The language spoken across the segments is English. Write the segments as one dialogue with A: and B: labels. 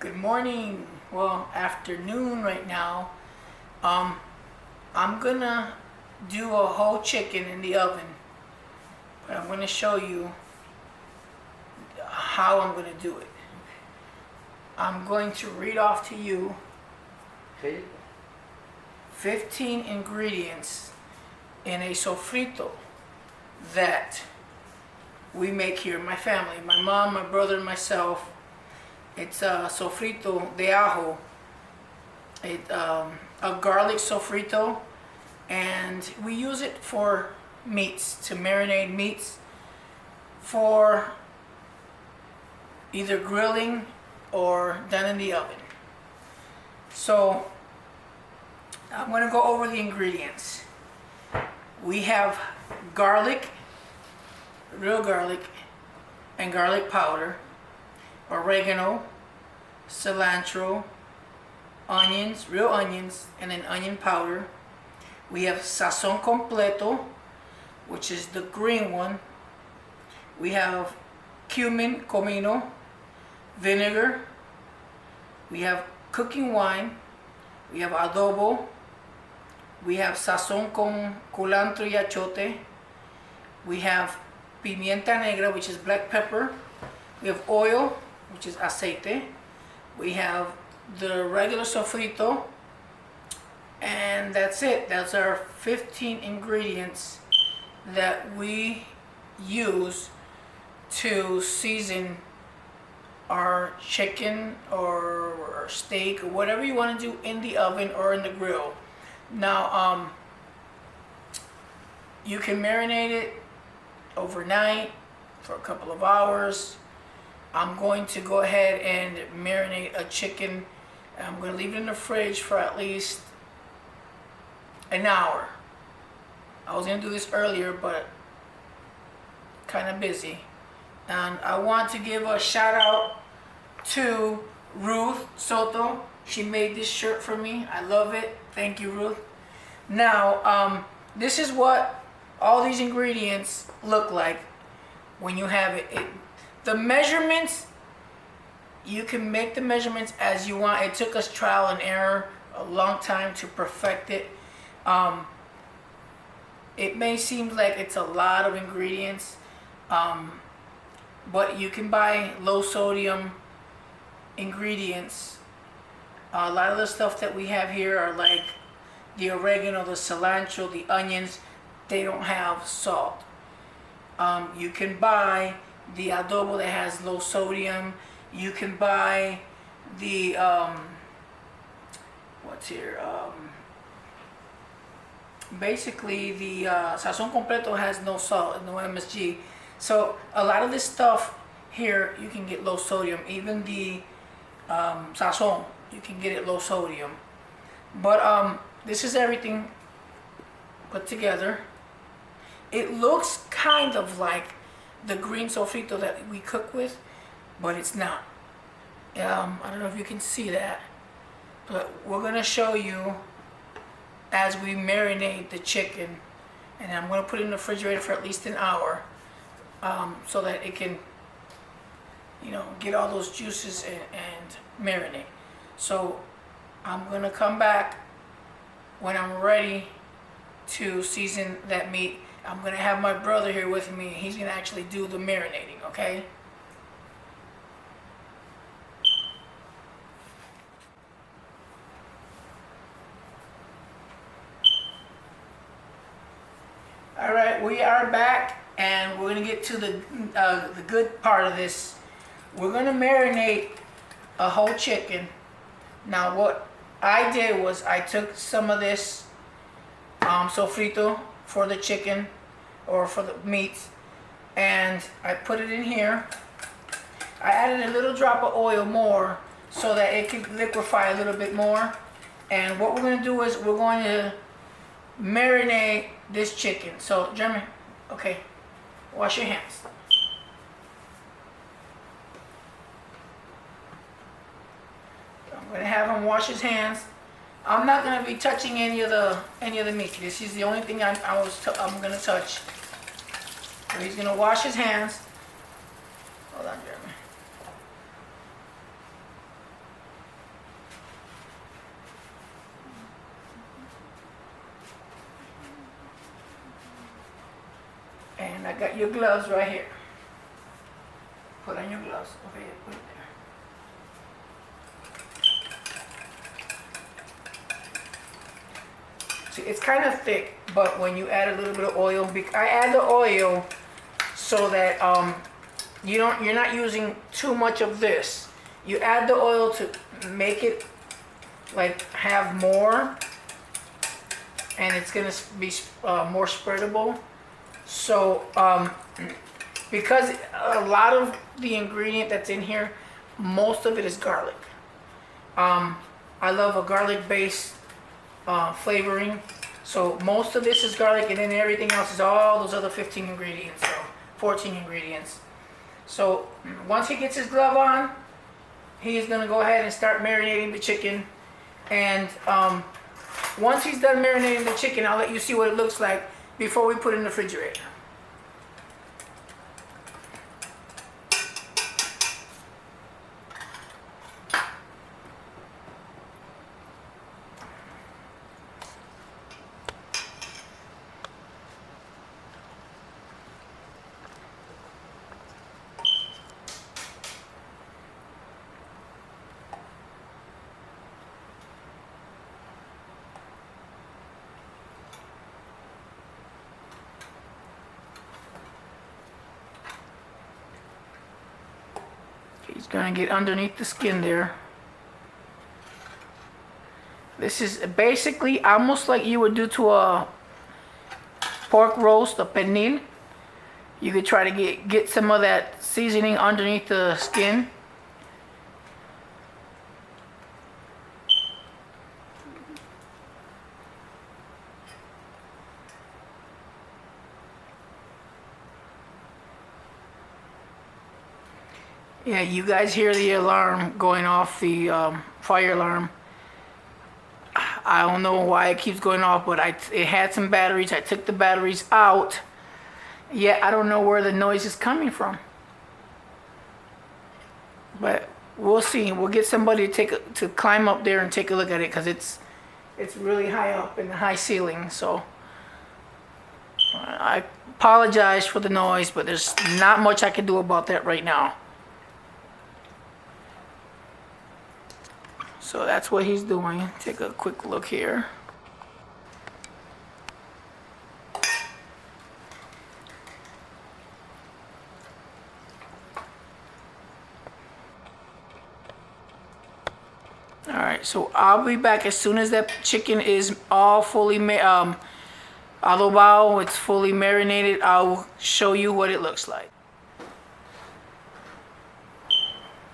A: Good morning. Well, afternoon right now. Um, I'm gonna do a whole chicken in the oven, but I'm gonna show you how I'm gonna do it. I'm going to read off to you
B: Okay.
A: 15 ingredients in a sofrito that we make here in my family. My mom, my brother, and myself. It's a sofrito de ajo. A garlic sofrito, and we use it for meats, to marinate meats for either grilling or done in the oven. So I'm going to go over the ingredients. We have garlic, real garlic, and garlic powder, oregano, cilantro, onions, real onions, and then onion powder. We have Sazon Completo, which is the green one. We have Cumin, comino, vinegar. We have cooking wine. We have Adobo. We have Sazon con culantro y Achote. We have pimienta negra, which is black pepper. We have oil, which is aceite. We have the regular sofrito, and that's it. That's our 15 ingredients that we use to season our chicken or steak or whatever you want to do in the oven or in the grill. Now, you can marinate it overnight for a couple of hours. I'm going to go ahead and marinate a chicken. I'm going to leave it in the fridge for at least an hour. I was going to do this earlier, but kind of busy. And I want to give a shout out to Ruth Soto. She made this shirt for me. I love it. Thank you, Ruth. Now, this is what all these ingredients look like when you have it. The measurements, you can make the measurements as you want. It took us trial and error a long time to perfect it. It may seem like it's a lot of ingredients, but you can buy low sodium ingredients. A lot of the stuff that we have here are like the oregano, the cilantro, the onions. They don't have salt. You can buy the adobo that has low sodium. You can buy the what's here, basically the Sazon Completo has no salt, no MSG. So a lot of this stuff here you can get low sodium. Even the Sazon, you can get it low sodium. But this is everything put together. It looks kind of like the green sofrito that we cook with, but it's not. I don't know if you can see that, but we're gonna show you as we marinate the chicken, and I'm gonna put it in the refrigerator for at least an hour, so that it can, get all those juices and marinate. So I'm gonna come back when I'm ready to season that meat. I'm gonna have my brother here with me. He's gonna actually do the marinating, okay? All right, we are back, and we're gonna get to the good part of this. We're gonna marinate a whole chicken. Now, what I did was I took some of this sofrito for the chicken or for the meats, and I put it in here. I added a little drop of oil more so that it can liquefy a little bit more. And what we're going to do is we're going to marinate this chicken. So Jeremy, okay, wash your hands. I'm going to have him wash his hands. I'm not going to be touching any of the meat. This is the only thing I'm going to touch. So he's going to wash his hands. Hold on, Jeremy. got your gloves right here. Put on your gloves. Okay, put it there. See, it's kind of thick, but when you add a little bit of oil, I add the oil so that you're not using too much of this. You add the oil to make it like have more, and it's gonna be more spreadable. So because a lot of the ingredient that's in here, most of it is garlic. I love a garlic based flavoring, so most of this is garlic, and then everything else is all those other 15 ingredients, so 14 ingredients. So once he gets his glove on, he's gonna go ahead and start marinating the chicken. And once he's done marinating the chicken, I'll let you see what it looks like before we put it in the refrigerator. He's gonna get underneath the skin there. This is basically almost like you would do to a pork roast, a pernil. You could try to get some of that seasoning underneath the skin. Yeah, you guys hear the alarm going off, the fire alarm. I don't know why it keeps going off, but it had some batteries. I took the batteries out. Yet I don't know where the noise is coming from. But we'll see. We'll get somebody to climb up there and take a look at it, because it's really high up in the high ceiling. So I apologize for the noise, but there's not much I can do about that right now. So that's what he's doing. Take a quick look here. All right, so I'll be back as soon as that chicken is all fully adobado, it's fully marinated. I'll show you what it looks like.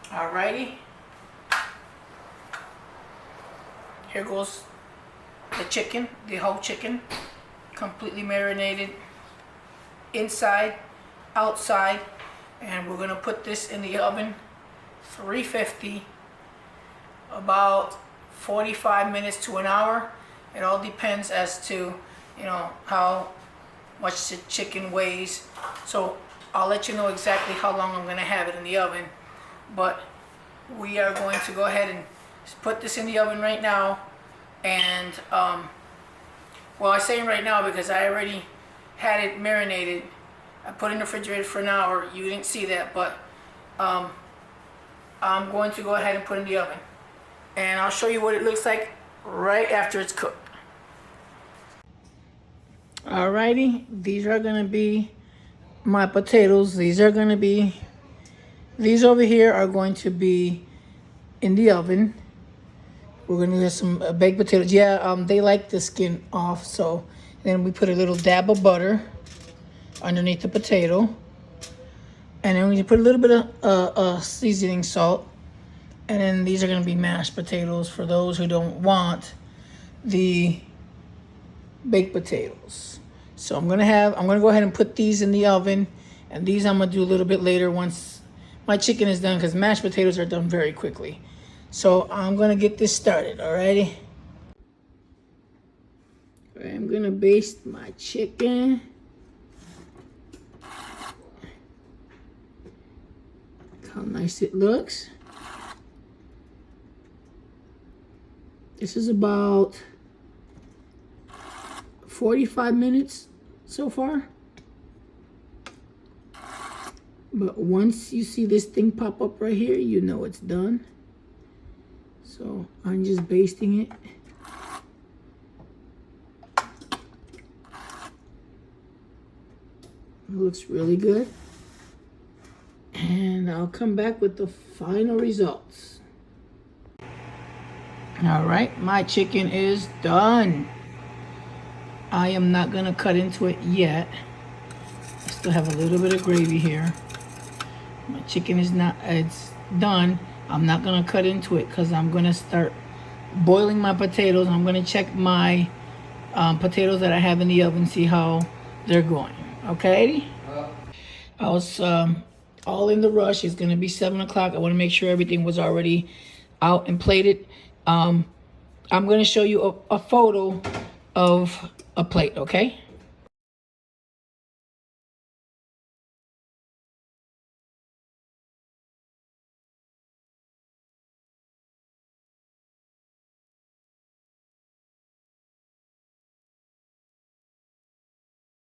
A: Alrighty. Here goes the chicken, the whole chicken, completely marinated inside, outside, and we're gonna put this in the oven, 350, about 45 minutes to an hour. It all depends as to, you know, how much the chicken weighs. So I'll let you know exactly how long I'm gonna have it in the oven, but we are going to go ahead and put this in the oven right now. And well, I say right now because I already had it marinated. I put it in the refrigerator for an hour. You didn't see that, but I'm going to go ahead and put it in the oven, and I'll show you what it looks like right after it's cooked. Alrighty, these are gonna be my potatoes. These over here are going to be in the oven. We're gonna get some baked potatoes. Yeah, they like the skin off, so then we put a little dab of butter underneath the potato, and then we put a little bit of seasoning salt. And then these are gonna be mashed potatoes for those who don't want the baked potatoes. So I'm gonna go ahead and put these in the oven, and these I'm gonna do a little bit later once my chicken is done, because mashed potatoes are done very quickly. So I'm gonna get this started, alrighty? I'm gonna baste my chicken. Look how nice it looks. This is about 45 minutes so far. But once you see this thing pop up right here, you know it's done. So I'm just basting it. It looks really good. And I'll come back with the final results. All right, my chicken is done. I am not gonna cut into it yet. I still have a little bit of gravy here. My chicken is not, it's done. I'm not gonna cut into it because I'm gonna start boiling my potatoes. I'm gonna check my potatoes that I have in the oven, see how they're going, okay? I was all in the rush. It's gonna be 7 o'clock. I wanna make sure everything was already out and plated. I'm gonna show you a photo of a plate, okay?